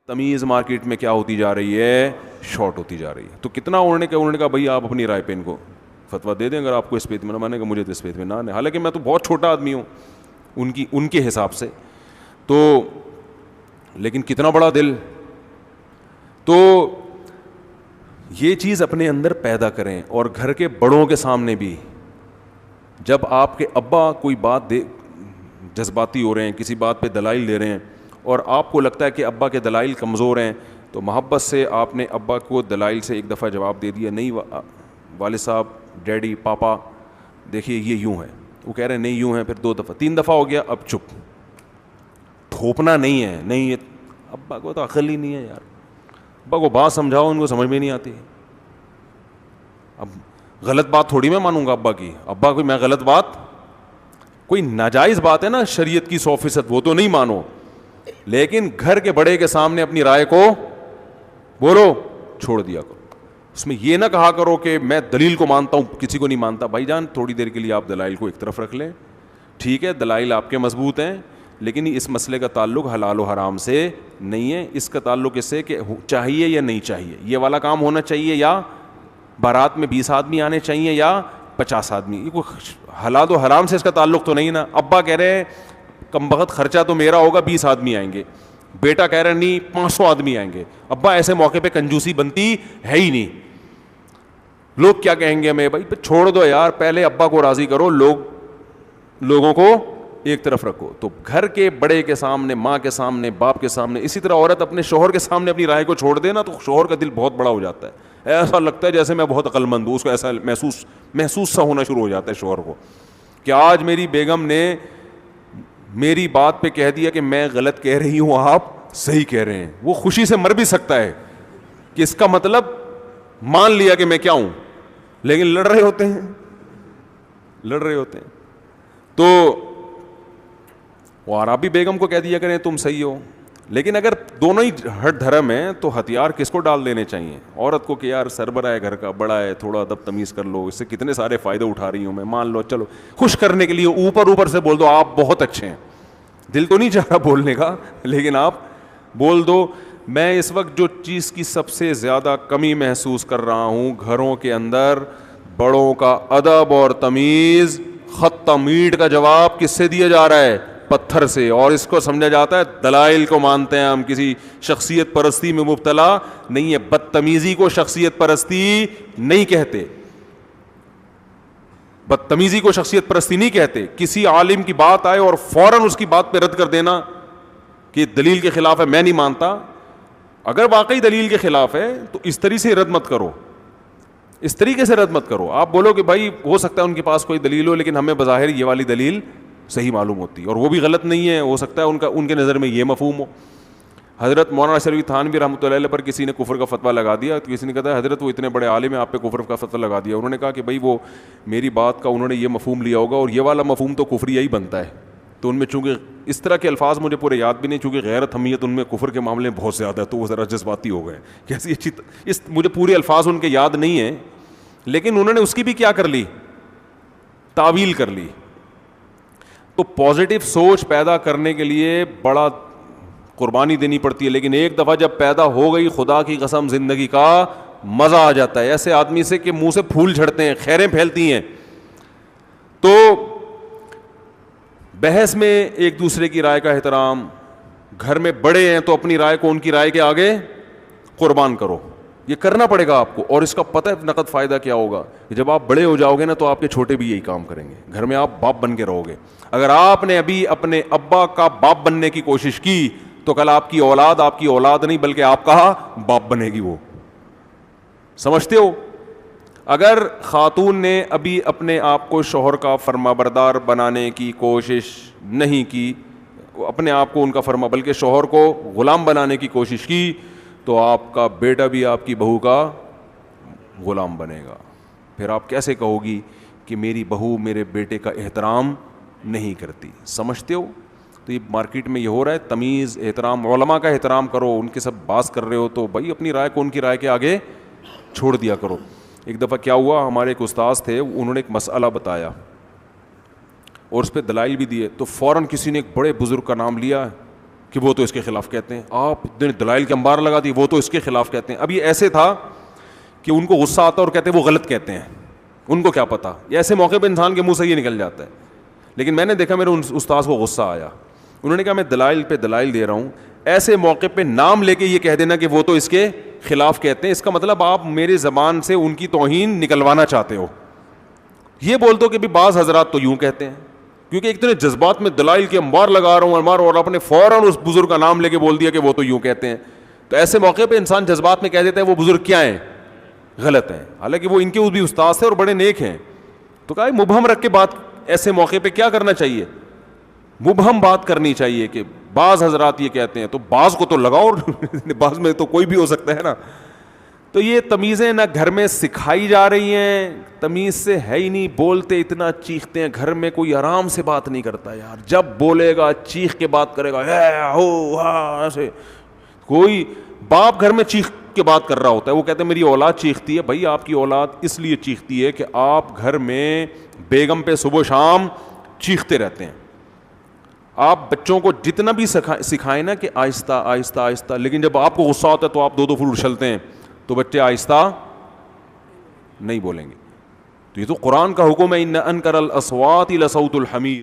تمیز مارکیٹ میں کیا ہوتی جا رہی ہے؟ شارٹ ہوتی جا رہی ہے. تو کتنا انہوں نے کہا بھائی آپ اپنی رائے پہ ان کو فتویٰ دے دیں اگر آپ کو اس پہ اطمینان. میں نے کہا مجھے تو اس پہ اطمینان ہے, حالانکہ میں تو بہت چھوٹا آدمی ہوں ان کے حساب سے. تو لیکن کتنا بڑا دل. تو یہ چیز اپنے اندر پیدا کریں, اور گھر کے بڑوں کے سامنے بھی. جب آپ کے ابا کوئی بات جذباتی ہو رہے ہیں, کسی بات پہ دلائل دے رہے ہیں, اور آپ کو لگتا ہے کہ ابا کے دلائل کمزور ہیں, تو محبت سے آپ نے ابا کو دلائل سے ایک دفعہ جواب دے دیا, نہیں والد صاحب, ڈیڈی, پاپا دیکھیے یہ یوں ہے. وہ کہہ رہے ہیں نہیں یوں ہے, پھر 2 دفعہ 3 دفعہ ہو گیا, اب چپ. تھوپنا نہیں ہے, نہیں یہ ابا کو تو عقل ہی نہیں ہے یار, ابا کو بات سمجھاؤ, ان کو سمجھ میں نہیں آتی. اب غلط بات تھوڑی میں مانوں گا ابا کی, ابا کوئی میں غلط بات, کوئی ناجائز بات ہے نا شریعت کی 100%, وہ تو نہیں مانو, لیکن گھر کے بڑے کے سامنے اپنی رائے کو بولو, چھوڑ دیا کرو. اس میں یہ نہ کہا کرو کہ میں دلیل کو مانتا ہوں کسی کو نہیں مانتا. بھائی جان تھوڑی دیر کے لیے آپ دلائل کو ایک طرف رکھ لیں, ٹھیک ہے دلائل آپ کے مضبوط ہیں, لیکن اس مسئلے کا تعلق حلال و حرام سے نہیں ہے. اس کا تعلق اس سے کہ چاہیے یا نہیں چاہیے, یہ والا کام ہونا چاہیے, یا بارات میں 20 آدمی آنے چاہیے یا 50 آدمی. یہ کوئی حلال و حرام سے اس کا تعلق تو نہیں نا. ابا کہہ رہے ہیں کم بخت خرچہ تو میرا ہوگا, 20 آدمی آئیں گے. بیٹا کہہ رہے ہیں نہیں 500 آدمی آئیں گے. ابا ایسے موقع پہ کنجوسی بنتی ہے ہی نہیں. لوگ کیا کہیں گے ہمیں, بھائی چھوڑ دو یار, پہلے ابا کو راضی کرو, لوگوں کو ایک طرف رکھو. تو گھر کے بڑے کے سامنے, ماں کے سامنے, باپ کے سامنے, اسی طرح عورت اپنے شوہر کے سامنے اپنی رائے کو چھوڑ دے نا, تو شوہر کا دل بہت بڑا ہو جاتا ہے. ایسا لگتا ہے جیسے میں بہت عقل مند ہوں, اس کو ایسا محسوس سا ہونا شروع ہو جاتا ہے شوہر کو, کہ آج میری بیگم نے میری بات پہ کہہ دیا کہ میں غلط کہہ رہی ہوں, آپ صحیح کہہ رہے ہیں. وہ خوشی سے مر بھی سکتا ہے کہ اس کا مطلب مان لیا کہ میں کیا ہوں, لیکن لڑ رہے ہوتے ہیں. تو اور آپ بھی بیگم کو کہہ دیا کریں تم صحیح ہو. لیکن اگر دونوں ہی ہٹ دھرم ہیں تو ہتھیار کس کو ڈال دینے چاہیے؟ عورت کو کہ یار سربراہ ہے گھر کا, بڑا ہے, تھوڑا ادب تمیز کر لو, اس سے کتنے سارے فائدے اٹھا رہی ہوں میں, مان لو چلو خوش کرنے کے لیے اوپر سے بول دو آپ بہت اچھے ہیں. دل تو نہیں چاہ رہا بولنے کا, لیکن آپ بول دو. میں اس وقت جو چیز کی سب سے زیادہ کمی محسوس کر رہا ہوں گھروں کے اندر, بڑوں کا ادب اور تمیز. خط میٹ کا جواب کس سے دیا جا رہا ہے؟ پتھر سے. اور اس کو سمجھا جاتا ہے دلائل کو مانتے ہیں ہم, کسی شخصیت پرستی میں مبتلا نہیں ہے. بدتمیزی کو شخصیت پرستی نہیں کہتے, بدتمیزی کو شخصیت پرستی نہیں کہتے. کسی عالم کی بات آئے اور فوراً اس کی بات پہ رد کر دینا کہ دلیل کے خلاف ہے, میں نہیں مانتا. اگر واقعی دلیل کے خلاف ہے تو اس طریقے سے رد مت کرو, اس طریقے سے رد مت کرو. آپ بولو کہ بھائی ہو سکتا ہے ان کے پاس کوئی دلیل ہو, لیکن ہمیں بظاہر یہ والی دلیل صحیح معلوم ہوتی ہے, اور وہ بھی غلط نہیں ہے, ہو سکتا ہے ان کے نظر میں یہ مفہوم ہو. حضرت مولانا شریف تھانوی رحمۃ اللہ علیہ پر کسی نے کفر کا فتویٰ لگا دیا, تو کسی نے کہا حضرت وہ اتنے بڑے عالم ہیں, آپ پہ کفر کا فتویٰ لگا دیا. انہوں نے کہا کہ بھائی وہ میری بات کا انہوں نے یہ مفہوم لیا ہوگا, اور یہ والا مفہوم تو کفریہ ہی بنتا ہے. تو ان میں چونکہ اس طرح کے الفاظ مجھے پورے یاد بھی نہیں, چونکہ غیرت حمیت ان میں کفر کے معاملے میں بہت زیادہ ہے, تو وہ ذرا جذباتی ہو گئے. کیسی اچھی مجھے پورے الفاظ ان کے یاد نہیں ہیں, لیکن انہوں نے اس کی بھی کیا کر لی, تعویل کر لی. تو پازیٹیو سوچ پیدا کرنے کے لیے بڑا قربانی دینی پڑتی ہے, لیکن ایک دفعہ جب پیدا ہو گئی خدا کی قسم زندگی کا مزہ آ جاتا ہے. ایسے آدمی سے کہ منہ سے پھول جھڑتے ہیں, خیریں پھیلتی ہیں. تو بحث میں ایک دوسرے کی رائے کا احترام, گھر میں بڑے ہیں تو اپنی رائے کو ان کی رائے کے آگے قربان کرو, یہ کرنا پڑے گا آپ کو. اور اس کا پتہ ہے نقد فائدہ کیا ہوگا, جب آپ بڑے ہو جاؤ گے نا تو آپ کے چھوٹے بھی یہی کام کریں گے. گھر میں آپ باپ بن کے رہو گے. اگر آپ نے ابھی اپنے ابا کا باپ بننے کی کوشش کی تو کل آپ کی اولاد نہیں بلکہ آپ کا باپ بنے گی. وہ سمجھتے ہو؟ اگر خاتون نے ابھی اپنے آپ کو شوہر کا فرما بردار بنانے کی کوشش نہیں کی, اپنے آپ کو ان کا فرما بلکہ شوہر کو غلام بنانے کی کوشش کی, تو آپ کا بیٹا بھی آپ کی بہو کا غلام بنے گا. پھر آپ کیسے کہو گی کہ میری بہو میرے بیٹے کا احترام نہیں کرتی؟ سمجھتے ہو؟ تو یہ مارکیٹ میں یہ ہو رہا ہے. تمیز, احترام, علماء کا احترام کرو, ان کے سب باز کر رہے ہو تو بھائی اپنی رائے کو ان کی رائے کے آگے چھوڑ دیا کرو. ایک دفعہ کیا ہوا, ہمارے ایک استاذ تھے, انہوں نے ایک مسئلہ بتایا اور اس پہ دلائل بھی دیے, تو فوراً کسی نے ایک بڑے بزرگ کا نام لیا کہ وہ تو اس کے خلاف کہتے ہیں. آپ اتنے دلائل کے انبار لگا دی, وہ تو اس کے خلاف کہتے ہیں. اب یہ ایسے تھا کہ ان کو غصہ آتا اور کہتے ہیں وہ غلط کہتے ہیں, ان کو کیا پتا. یہ ایسے موقع پہ انسان کے منہ سے یہ نکل جاتا ہے. لیکن میں نے دیکھا میرے استاد کو غصہ آیا, انہوں نے کہا میں دلائل پہ دلائل دے رہا ہوں, ایسے موقع پہ نام لے کے یہ کہہ دینا کہ وہ تو اس کے خلاف کہتے ہیں, اس کا مطلب آپ میری زبان سے ان کی توہین نکلوانا چاہتے ہو. یہ بول دو کہ بھی بعض حضرات تو یوں کہتے ہیں, کیونکہ ایک طرح جذبات میں دلائل کے انبار لگا رہا ہوں اور آپ نے فوراً اس بزرگ کا نام لے کے بول دیا کہ وہ تو یوں کہتے ہیں. تو ایسے موقع پہ انسان جذبات میں کہہ دیتا ہے وہ بزرگ کیا ہیں, غلط ہیں, حالانکہ وہ ان کے بھی استاد تھے اور بڑے نیک ہیں. تو کہا مبہم رکھ کے بات ایسے موقع پہ کیا کرنا چاہیے, مبہم بات کرنی چاہیے کہ بعض حضرات یہ کہتے ہیں, تو بعض کو تو لگاؤ, بعض میں تو کوئی بھی ہو سکتا ہے نا. تو یہ تمیزیں نہ گھر میں سکھائی جا رہی ہیں, تمیز سے ہے ہی نہیں, بولتے اتنا چیختے ہیں, گھر میں کوئی آرام سے بات نہیں کرتا یار, جب بولے گا چیخ کے بات کرے گا, ایسے. کوئی باپ گھر میں چیخ کے بات کر رہا ہوتا ہے, وہ کہتے ہیں میری اولاد چیختی ہے. بھائی آپ کی اولاد اس لیے چیختی ہے کہ آپ گھر میں بیگم پہ صبح شام چیختے رہتے ہیں. آپ بچوں کو جتنا بھی سکھائیں نا کہ آہستہ آہستہ آہستہ, لیکن جب آپ کو غصہ ہوتا ہے تو آپ دو فٹ اچھلتے ہیں, تو بچے آہستہ نہیں بولیں گے. تو یہ تو قرآن کا حکم ہے, ان انکر الاصوات لصوت الحمیر.